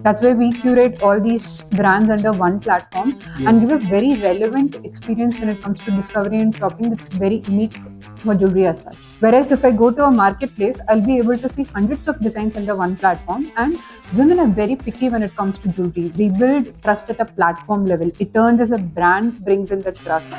That's why we curate all these brands under one platform and give a very relevant experience when it comes to discovery and shopping that's very unique for jewelry as such. Whereas if I go to a marketplace, I'll be able to see hundreds of designs under one platform, and women are very picky when it comes to jewelry. We build trust at a platform level. Eternz as a brand brings in the trust.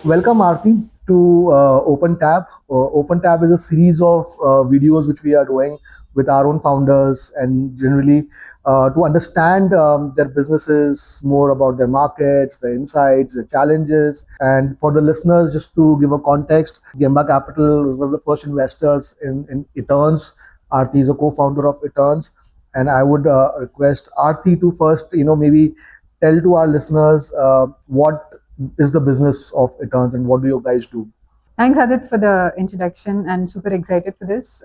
Welcome, Arthi, to Open Tab. Open Tab is a series of videos which we are doing with our own founders and generally to understand their businesses, more about their markets, their insights, their challenges. And for the listeners, just to give a context, Gemba Capital was one of the first investors in Eternz. Arthi is a co-founder of Eternz. And I would request Arthi to first, maybe tell to our listeners what is the business of Eternz and what do you guys do? Thanks, Adit, for the introduction, and super excited for this.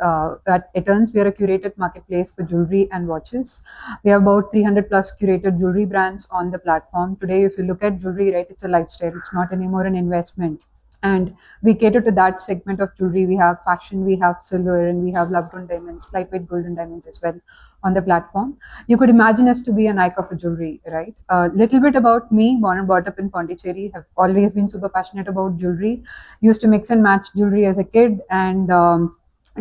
At Eternz, we are a curated marketplace for jewelry and watches. We have about 300 plus curated jewelry brands on the platform. Today, if you look at jewelry, right, it's a lifestyle. It's not anymore an investment. And we cater to that segment of jewelry. We have fashion, we have silver, and we have lab grown diamonds, lightweight golden diamonds as well on the platform. You could imagine us to be an icon for jewelry, right? A little bit about me, born and brought up in Pondicherry, have always been super passionate about jewelry. Used to mix and match jewelry as a kid, and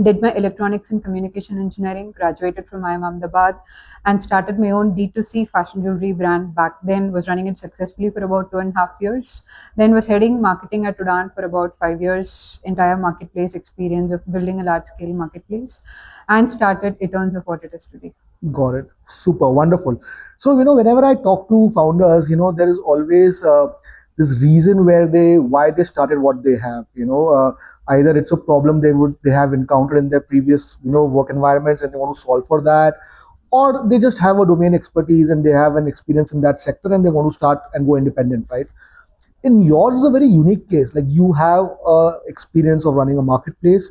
did my electronics and communication engineering, graduated from IIM-Ahmedabad, and started my own D2C fashion jewelry brand back then. Was running it successfully for about 2.5 years. Then was heading marketing at Udaan for about 5 years, entire marketplace experience of building a large scale marketplace, and started Eternz of what it is today. Got it. Super wonderful. So whenever I talk to founders, there is always this reason why they started what they have. Either it's a problem they have encountered in their previous work environments and they want to solve for that, or they just have a domain expertise and they have an experience in that sector and they want to start and go independent, right? In yours is a very unique case. Like you have experience of running a marketplace,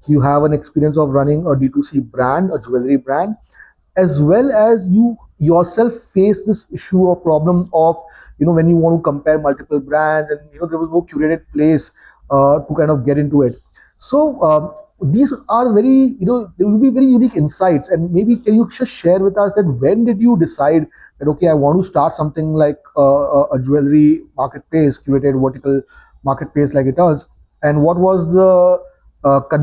you have an experience of running a D2C brand, a jewelry brand, as well as you yourself face this issue or problem of when you want to compare multiple brands and there was no curated place to kind of get into it. So these are very there will be very unique insights, and maybe can you just share with us that when did you decide that okay, I want to start something like a jewelry marketplace, curated vertical marketplace like it does, and what was the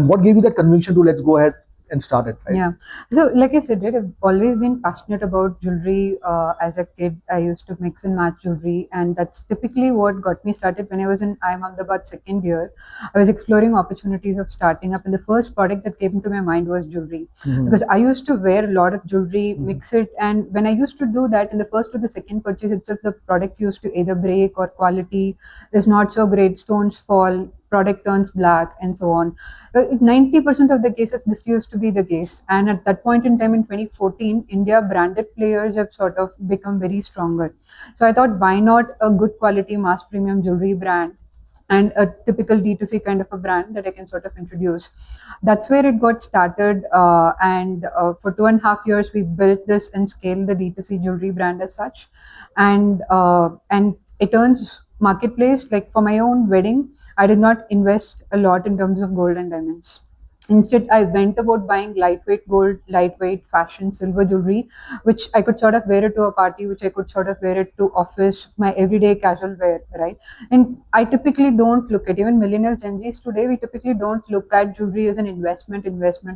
what gave you that conviction to let's go ahead and start it, right? Yeah. So, like I said, right, I've always been passionate about jewelry. As a kid, I used to mix and match jewelry, and that's typically what got me started when I was in IIM-Ahmedabad second year. I was exploring opportunities of starting up, and the first product that came into my mind was jewelry, because I used to wear a lot of jewelry, mix it, and when I used to do that in the first or the second purchase itself, the product used to either break or quality is not so great, stones fall, product turns black, and so on. 90% of the cases, this used to be the case. And at that point in time in 2014, India branded players have sort of become very stronger. So I thought, why not a good quality mass premium jewelry brand and a typical D2C kind of a brand that I can sort of introduce. That's where it got started. And for 2.5 years, we built this and scaled the D2C jewelry brand as such. And it turns marketplace, like for my own wedding, I did not invest a lot in terms of gold and diamonds. Instead, I went about buying lightweight gold, lightweight fashion, silver jewelry, which I could sort of wear it to a party, which I could sort of wear it to office, my everyday casual wear, right? And I typically don't look at, even millennials and Zs today, we typically don't look at jewelry as an investment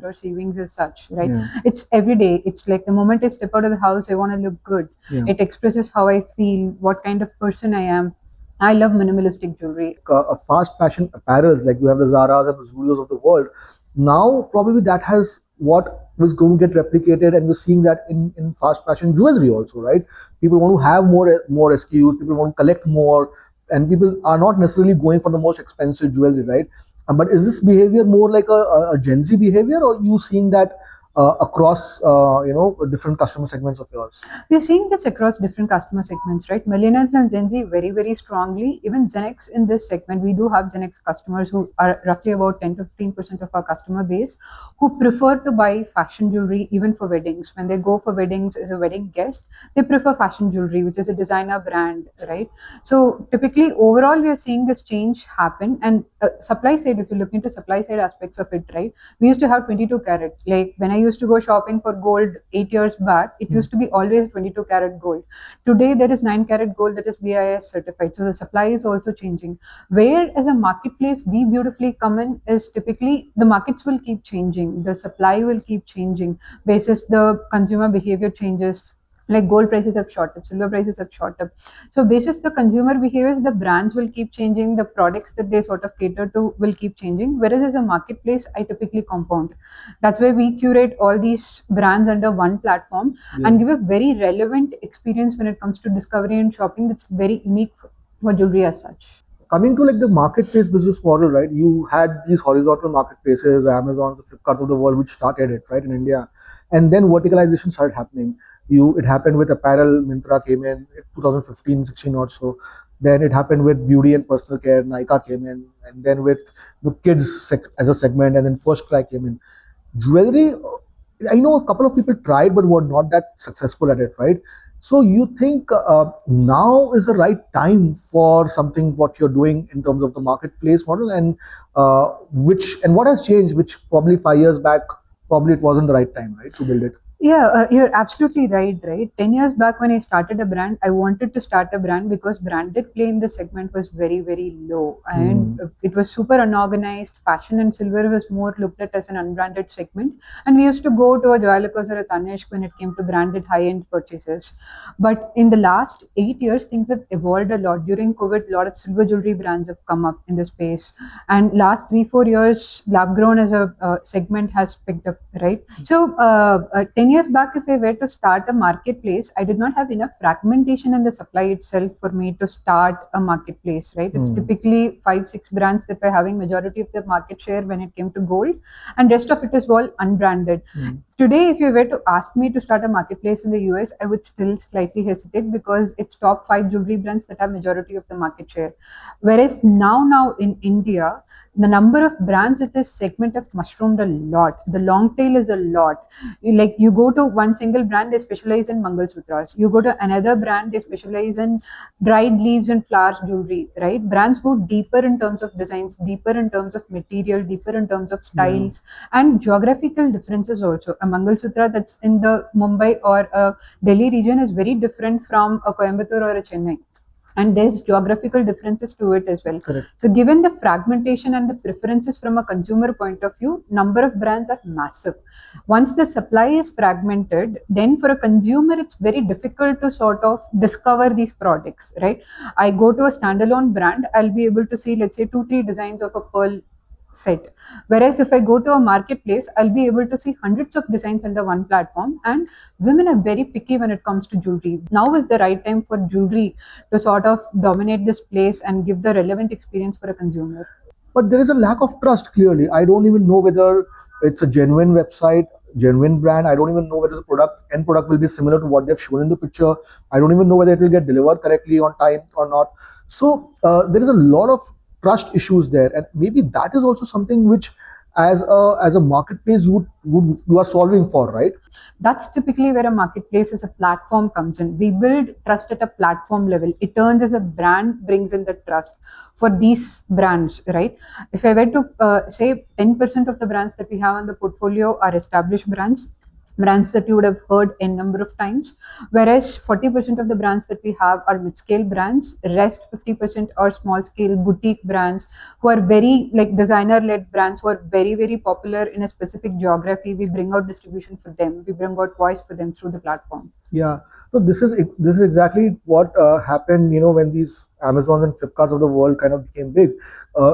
or savings as such, right? Yeah. It's every day. It's like the moment I step out of the house, I want to look good. Yeah. It expresses how I feel, what kind of person I am. I love minimalistic jewelry. A fast fashion apparels, like you have the Zaras and the Zudios of the world. Now, probably that has what was going to get replicated, and you're seeing that in fast fashion jewelry also, right? People want to have more SKUs, people want to collect more, and people are not necessarily going for the most expensive jewelry, right? But is this behavior more like a Gen Z behavior, or you seeing that across different customer segments of yours? We're seeing this across different customer segments, right? Millennials and Gen Z very, very strongly. Even Gen X in this segment, we do have Gen X customers who are roughly about 10 to 15% of our customer base who prefer to buy fashion jewelry even for weddings. When they go for weddings as a wedding guest, they prefer fashion jewelry, which is a designer brand, right? So typically, overall, we are seeing this change happen. And supply side, if you look into supply side aspects of it, right? We used to have 22 carat. Like when I used to go shopping for gold 8 years back, it used to be always 22 carat gold. Today, there is 9 carat gold that is BIS certified. So the supply is also changing. Where as a marketplace, we beautifully come in is typically the markets will keep changing. The supply will keep changing basis the consumer behavior changes, like gold prices have shot up, silver prices have shot up. So basis the consumer behaviors, the brands will keep changing, the products that they sort of cater to will keep changing. Whereas as a marketplace, I typically compound. That's why we curate all these brands under one platform and give a very relevant experience when it comes to discovery and shopping that's very unique for jewelry as such. Coming to like the marketplace business model, right? You had these horizontal marketplaces, the Amazons, the Flipkarts of the world, which started it, right, in India, and then verticalization started happening. It happened with apparel. Myntra came in 2015, 16 or so. Then it happened with beauty and personal care. Nykaa came in, and then with the as a segment, and then First Cry came in. Jewelry, I know a couple of people tried but were not that successful at it, right? So you think now is the right time for something what you're doing in terms of the marketplace model, and which and what has changed, which probably 5 years back probably it wasn't the right time, right, to build it. Yeah, you're absolutely right, right? 10 years back when I started a brand, I wanted to start a brand because branded play in the segment was very, very low. And Hmm. it was super unorganized. Fashion and silver was more looked at as an unbranded segment. And we used to go to a Jewellery or a Tanishq when it came to branded high-end purchases. But in the last 8 years, things have evolved a lot. During COVID, a lot of silver jewelry brands have come up in the space. And last 3, 4 years, lab grown as a segment has picked up, right? So 10 years back, if I were to start a marketplace, I did not have enough fragmentation in the supply itself for me to start a marketplace, right? It's Hmm. typically 5, 6 brands that were having majority of the market share when it came to gold, and rest of it is all unbranded. Today, if you were to ask me to start a marketplace in the US, I would still slightly hesitate because it's top 5 jewelry brands that have majority of the market share. Whereas now in India, the number of brands in this segment have mushroomed a lot. The long tail is a lot. Like you go to one single brand, they specialize in Mangal Sutras. You go to another brand, they specialize in dried leaves and flowers jewelry, right? Brands go deeper in terms of designs, deeper in terms of material, deeper in terms of Yeah. styles, and geographical differences also. A Mangal Sutra that's in the Mumbai or a Delhi region is very different from a Coimbatore or a Chennai, and there's geographical differences to it as well. Correct. So given the fragmentation and the preferences from a consumer point of view, number of brands are massive. Once the supply is fragmented, then for a consumer it's very difficult to sort of discover these products, right? I go to a standalone brand, I'll be able to see, let's say, 2, 3 designs of a pearl set. Whereas if I go to a marketplace, I'll be able to see hundreds of designs under one platform. And women are very picky when it comes to jewelry. Now is the right time for jewelry to sort of dominate this place and give the relevant experience for a consumer. But there is a lack of trust, clearly. I don't even know whether it's a genuine website, genuine brand. I don't even know whether the end product will be similar to what they've shown in the picture. I don't even know whether it will get delivered correctly on time or not. So there is a lot of trust issues there, and maybe that is also something which, as a marketplace, you are solving for, right? That's typically where a marketplace as a platform comes in. We build trust at a platform level. Eternz as a brand brings in the trust for these brands, right? If I were to say 10% of the brands that we have on the portfolio are established brands, brands that you would have heard a number of times, whereas 40% of the brands that we have are mid-scale brands, rest 50% are small-scale boutique brands who are very like designer-led brands who are very, very popular in a specific geography. We bring out distribution for them, we bring out voice for them through the platform. Yeah. So this is exactly what happened. When these Amazons and Flipkarts of the world kind of became big,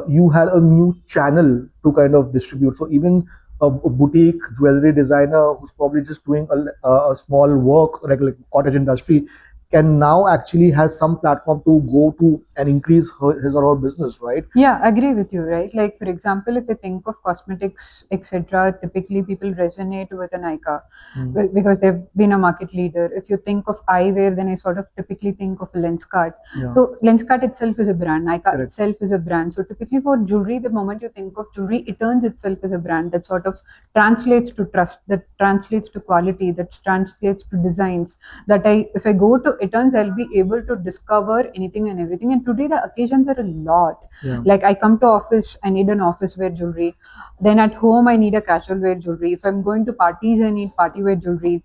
you had a new channel to kind of distribute. So even a boutique jewelry designer who's probably just doing a small work like cottage industry can now actually has some platform to go to and increase his or her business, right? Yeah, agree with you, right? Like, for example, if you think of cosmetics, etc., typically people resonate with an Nykaa because they've been a market leader. If you think of eyewear, then I sort of typically think of Lenskart. Yeah. So Lenskart itself is a brand, Nykaa Correct. itself is a brand. So typically for jewelry, the moment you think of jewelry, Eternz itself is a brand that sort of translates to trust, that translates to quality, that translates to designs. That if I go to Eternz, I'll be able to discover anything and everything. And today the occasions are a lot. Yeah. Like I come to office, I need an office wear jewelry. Then at home, I need a casual wear jewelry. If I'm going to parties, I need party wear jewelry.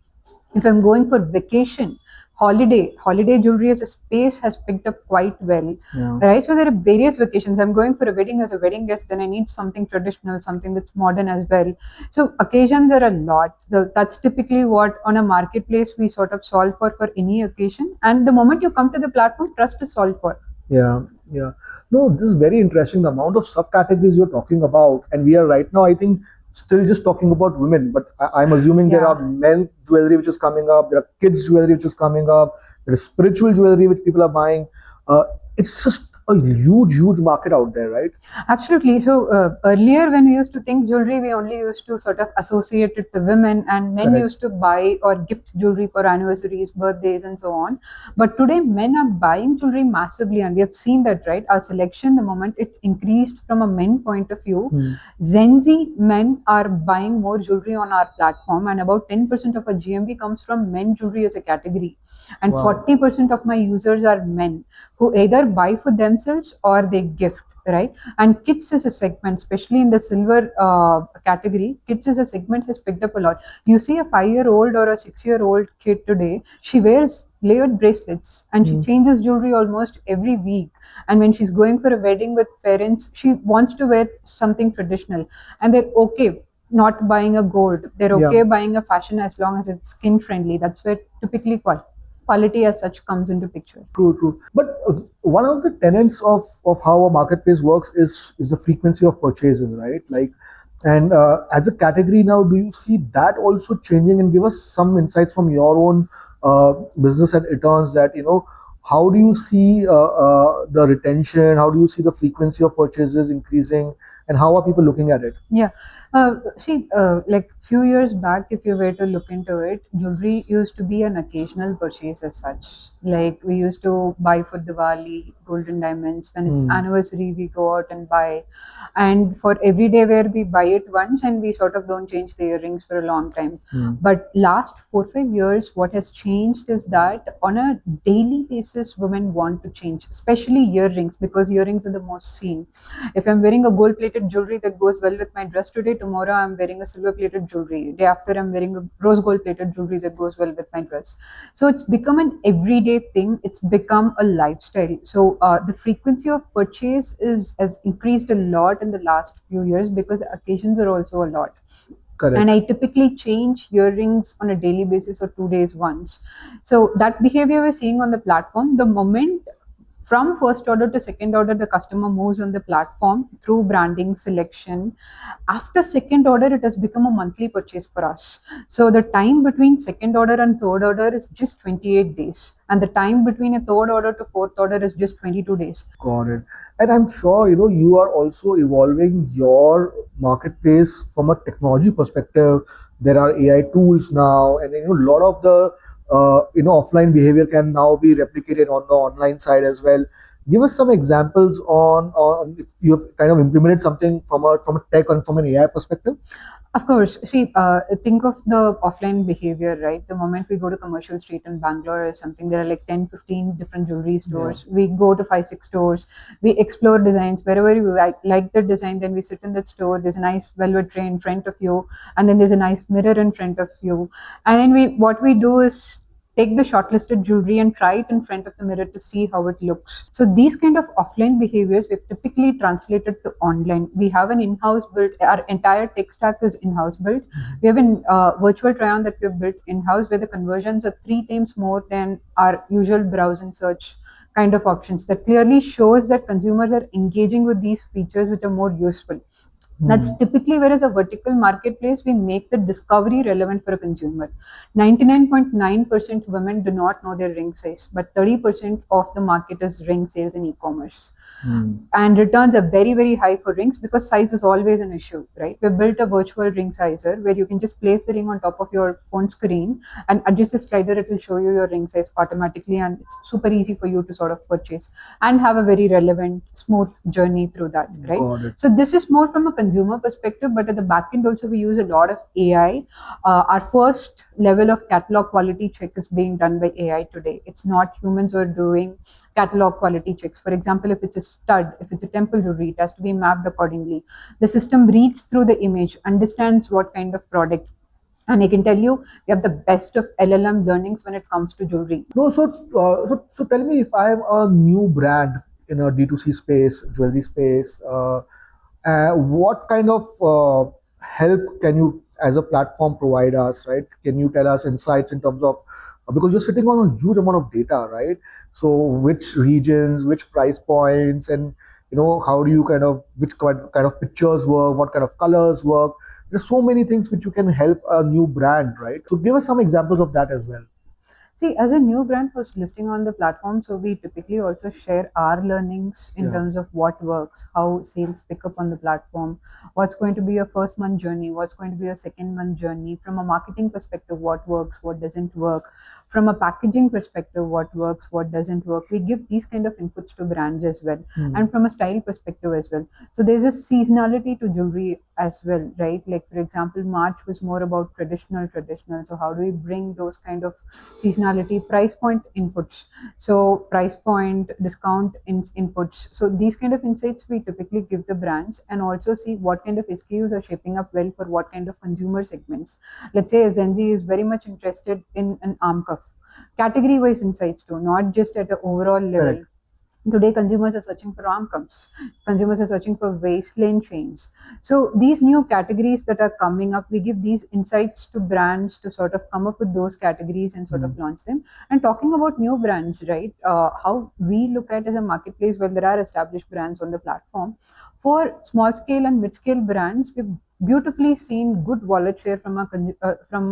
If I'm going for vacation, holiday jewelry as a space has picked up quite well. Yeah. Right? So there are various vacations. I'm going for a wedding as a wedding guest, then I need something traditional, something that's modern as well. So occasions are a lot. That's typically what on a marketplace we sort of solve for any occasion. And the moment you come to the platform, trust is solved for. Yeah, yeah. No, this is very interesting. The amount of subcategories you're talking about, and we are right now, I think, still just talking about women. But I'm assuming there Yeah. are men jewelry which is coming up. There are kids jewelry which is coming up. There is spiritual jewelry which people are buying. It's just a huge, huge market out there, right? Absolutely. So earlier, when we used to think jewelry, we only used to sort of associate it to women, and men Correct. used to buy or gift jewelry for anniversaries, birthdays, and so on. But today, men are buying jewelry massively, and we have seen that, right? Our selection, the moment it increased from a men point of view, Gen Z men are buying more jewelry on our platform, and about 10% of our GMV comes from men jewelry as a category. And Wow. 40% of my users are men who either buy for themselves or they gift, right? And kids is a segment, especially in the silver category. Kids as a segment has picked up a lot. You see a 5-year-old or a 6-year-old kid today, she wears layered bracelets and she changes jewelry almost every week. And when she's going for a wedding with parents, she wants to wear something traditional, and they're okay not buying a gold. They're okay buying a fashion as long as it's skin friendly. That's where typically quality as such comes into picture. True, true. But one of the tenets of how a marketplace works is the frequency of purchases, right? Like, and as a category now, do you see that also changing? And give us some insights from your own business at Eternz, that how do you see the retention? How do you see the frequency of purchases increasing? And how are people looking at it? Yeah. See, like few years back, if you were to look into it, jewelry used to be an occasional purchase as such. Like we used to buy for Diwali, golden diamonds. When it's anniversary, we go out and buy. And for everyday wear, we buy it once and we sort of don't change the earrings for a long time. But last 4-5 years, what has changed is that on a daily basis, women want to change, especially earrings, because earrings are the most seen. If I'm wearing a gold plated jewelry that goes well with my dress today, tomorrow I'm wearing a silver plated jewelry. Day after I'm wearing a rose gold plated jewelry that goes well with my dress. So it's become an everyday thing. It's become a lifestyle. So the frequency of purchase has increased a lot in the last few years because the occasions are also a lot. Correct. And I typically change earrings on a daily basis or 2 days once. So that behavior we're seeing on the platform, the moment from first order to second order, the customer moves on the platform through branding selection. After second order, it has become a monthly purchase for us. So the time between second order and third order is just 28 days. And the time between a third order to fourth order is just 22 days. Got it. And I'm sure you are also evolving your marketplace from a technology perspective. There are AI tools now, and a lot of the offline behavior can now be replicated on the online side as well. Give us some examples on if you have kind of implemented something from a tech and from an AI perspective. Of course. See, think of the offline behavior, right? The moment we go to Commercial Street in Bangalore or something, there are like 10, 15 different jewelry stores. We go to 5, 6 stores. We explore designs. Wherever we like the design, then we sit in that store. There's a nice velvet tray in front of you. And then there's a nice mirror in front of you. And then what we do is take the shortlisted jewelry and try it in front of the mirror to see how it looks. So these kind of offline behaviors we've typically translated to online. We have an in-house built, our entire tech stack is in-house built. We have a virtual try-on that we've built in-house where the conversions are 3 times more than our usual browse and search kind of options. That clearly shows that consumers are engaging with these features which are more useful. That's Hmm. typically whereas a vertical marketplace, we make the discovery relevant for a consumer. 99.9% women do not know their ring size, but 30% of the market is ring sales in e-commerce. Hmm. And returns are very, very high for rings because size is always an issue, right? We built a virtual ring sizer where you can just place the ring on top of your phone screen and adjust the slider. It will show you your ring size automatically, and it's super easy for you to sort of purchase and have a very relevant, smooth journey through that, right? Got it. So this is more from a consumer perspective, but at the back end also we use a lot of AI. Our first level of catalog quality check is being done by AI today. It's not humans who are doing catalog quality checks. For example, if it's a stud, if it's a temple jewelry, it has to be mapped accordingly. The system reads through the image, understands what kind of product, and I can tell you, we have the best of LLM learnings when it comes to jewelry. No, so tell me, if I am a new brand in a D2C space, jewelry space, what kind of help can you, as a platform, provide us, right? Can you tell us insights in terms of, because you're sitting on a huge amount of data, right? So which regions, which price points, and how do you kind of, which kind of pictures work, what kind of colors work? There's so many things which you can help a new brand, right? So give us some examples of that as well. See, as a new brand first listing on the platform, so we typically also share our learnings in Yeah. terms of what works, how sales pick up on the platform, what's going to be a first month journey, what's going to be a second month journey. From a marketing perspective, what works, what doesn't work. From a packaging perspective, what works, what doesn't work. We give these kind of inputs to brands as well, Hmm. and from a style perspective as well. So there's a seasonality to jewelry as well, right? Like for example, March was more about traditional. So how do we bring those kind of seasonality, price point inputs, so price point discount inputs, so these kind of insights we typically give the brands, and also see what kind of SKUs are shaping up well for what kind of consumer segments. Let's say a Gen Z is very much interested in an arm cuff, category wise insights too, not just at the overall level. Correct. Today consumers are searching for arm cuffs, consumers are searching for waistline chains. So these new categories that are coming up, we give these insights to brands to sort of come up with those categories and sort of Hmm. launch them. And talking about new brands, right, how we look at as a marketplace, where there are established brands on the platform, for small scale and mid scale brands, we've beautifully seen good wallet share from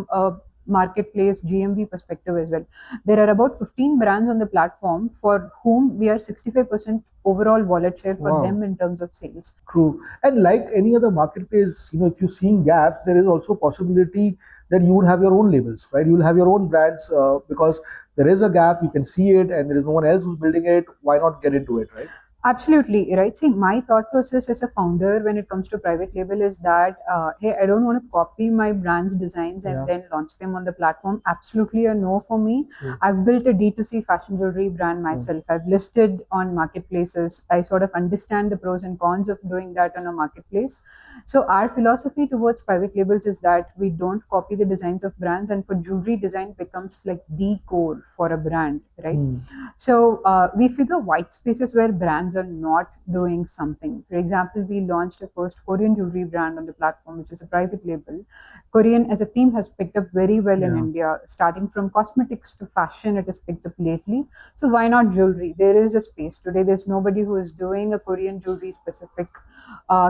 a marketplace GMV perspective as well. There are about 15 brands on the platform for whom we are 65% overall wallet share for them Wow. in terms of sales. True. And like any other marketplace, if you're seeing gaps, there is also possibility that you would have your own labels, right? You'll have your own brands, because there is a gap, you can see it, and there is no one else who's building it. Why not get into it, right? Absolutely, right. See, my thought process as a founder when it comes to private label is that, hey, I don't want to copy my brand's designs and Yeah. then launch them on the platform. Absolutely a no for me. True. I've built a D2C fashion jewelry brand True. myself. I've listed on marketplaces. I sort of understand the pros and cons of doing that on a marketplace. So, our philosophy towards private labels is that we don't copy the designs of brands, and for jewelry, design becomes like the core for a brand, right? Hmm. So we figure white spaces where brands are not doing something. For example, we launched a first Korean jewelry brand on the platform, which is a private label. Korean as a theme has picked up very well in Yeah. India, starting from cosmetics to fashion. It has picked up lately. So why not jewelry? There is a space today. There's nobody who is doing a Korean jewelry specific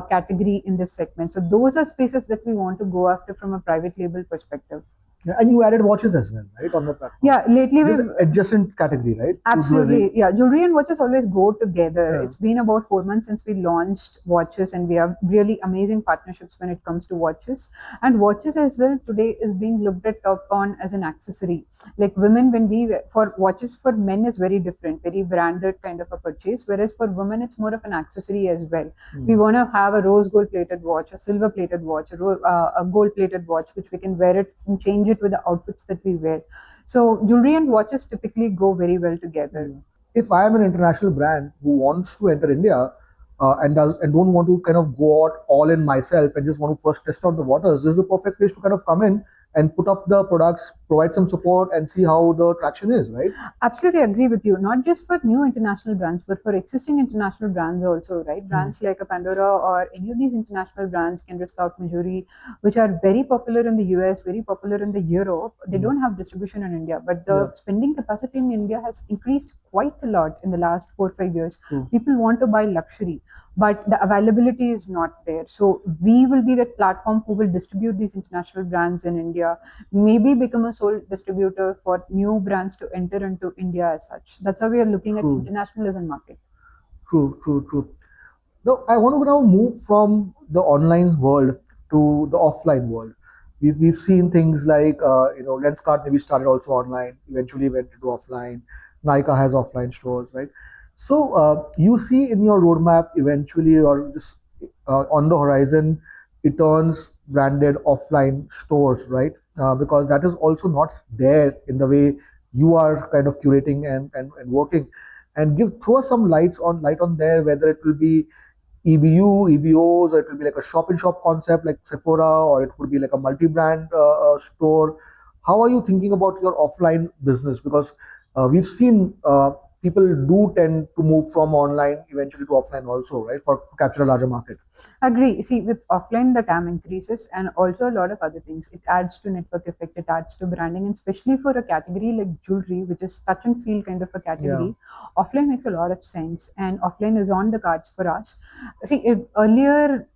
category in this segment. So those are spaces that we want to go after from a private label perspective. Yeah. And you added watches as well, right, on the platform. Yeah, lately It is we've an adjacent category, right, to jewelry. absolutely, yeah. Jewelry and watches always go together. Yeah. It's been about 4 months since we launched watches, and we have really amazing partnerships when it comes to watches. And watches as well today is being looked at upon as an accessory. Like women, when we for watches for men is very different, very branded kind of a purchase. Whereas for women, it's more of an accessory as well. We Hmm. want to have a rose gold plated watch, a silver plated watch, a gold plated watch, which we can wear it and change it with the outfits that we wear. So jewelry and watches typically go very well together. Hmm. If I am an international brand who wants to enter India, and don't want to kind of go out all in myself and just want to first test out the waters, this is the perfect place to kind of come in and put up the products, provide some support, and see how the traction is, right? Absolutely agree with you. Not just for new international brands, but for existing international brands also, right? Hmm. Brands like a Pandora or any of these international brands, Kendra Scout, Missouri, which are very popular in the US, very popular in the Europe. They Hmm. don't have distribution in India, but Yeah. the spending capacity in India has increased quite a lot in the last 4 or 5 years. True. People want to buy luxury. but the availability is not there. So we will be that platform who will distribute these international brands in India, maybe become a sole distributor for new brands to enter into India as such. That's how we are looking at True, international as a market. true, true, true. Now, I want to now move from the online world to the offline world. We've seen things like, Lenskart maybe started also online, eventually went into offline. Nykaa has offline stores, right? So, you see in your roadmap eventually, or just on the horizon, Eternz branded offline stores, right? Because that is also not there in the way you are kind of curating and working. And give throw us some light on there, whether it will be EBU, EBOs, or it will be like a shop in shop concept like Sephora, or it could be like a multi brand store. How are you thinking about your offline business? Because we've seen people do tend to move from online eventually to offline also, right, for to capture a larger market. Agree. See, with offline, the TAM increases, and also a lot of other things. It adds to network effect, it adds to branding, and especially for a category like jewelry, which is touch and feel kind of a Yeah. category, offline makes a lot of sense, and offline is on the cards for us. See, earlier,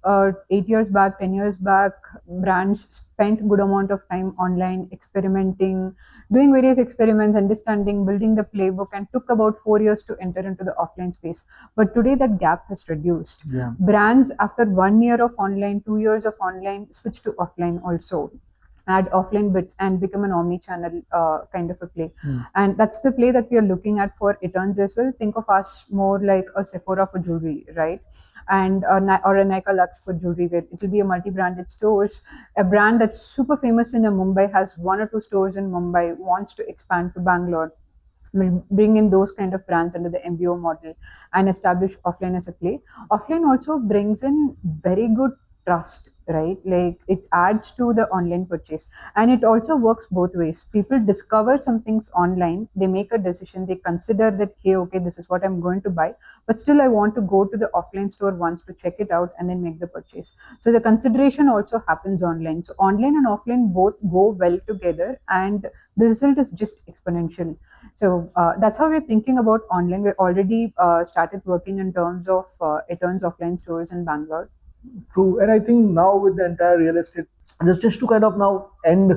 8 years back, 10 years back, brands spent good amount of time online experimenting, doing various experiments, understanding, building the playbook, and took about 4 years to enter into the offline space. But today, that gap has reduced. Yeah. Brands, after 1 year of online, 2 years of online, switch to offline also, add offline bit and become an omni-channel kind of a play. Hmm. And that's the play that we are looking at for Eternz as well. Think of us more like a Sephora for jewelry, right? And or a Nykaa Luxe for jewelry, where it will be a multi-branded stores. A brand that's super famous in Mumbai has 1 or 2 stores in Mumbai, wants to expand to Bangalore, will bring in those kind of brands under the MBO model and establish offline as a play. Offline also brings in very good trust, right? Like it adds to the online purchase, and it also works both ways. People discover some things online, they make a decision, they consider that, hey, okay, this is what I'm going to buy, but still I want to go to the offline store once to check it out and then make the purchase. So the consideration also happens online. So online and offline both go well together, and the result is just exponential. So that's how we're thinking about online. We already started working in terms of Eternz offline stores in Bangalore. True, and I think now with the entire real estate, just to kind of now end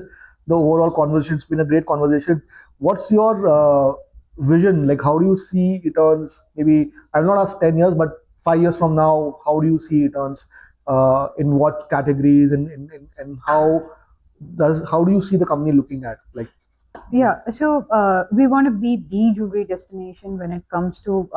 the overall conversation, it's been a great conversation. What's your vision? Like, how do you see returns? Maybe I've not asked 10 years, but 5 years from now, how do you see returns? In what categories, and how do you see the company looking at like? Yeah, so we want to be the jewelry destination when it comes to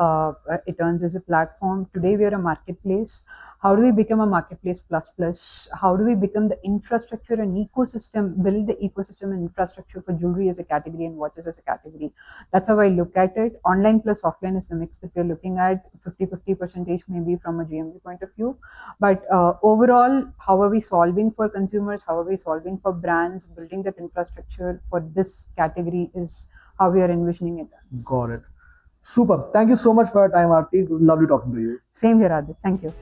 Eternz as a platform. Today we are a marketplace. How do we become a marketplace plus plus? How do we become the infrastructure and ecosystem, build the ecosystem and infrastructure for jewelry as a category and watches as a category? That's how I look at it. Online plus offline is the mix that we're looking at, 50-50 percentage maybe from a GMV point of view. But overall, how are we solving for consumers? How are we solving for brands? Building that infrastructure for this category is how we are envisioning it as. Got it. Super. Thank you so much for your time, Arti. It was lovely talking to you. Same here, Adit. Thank you.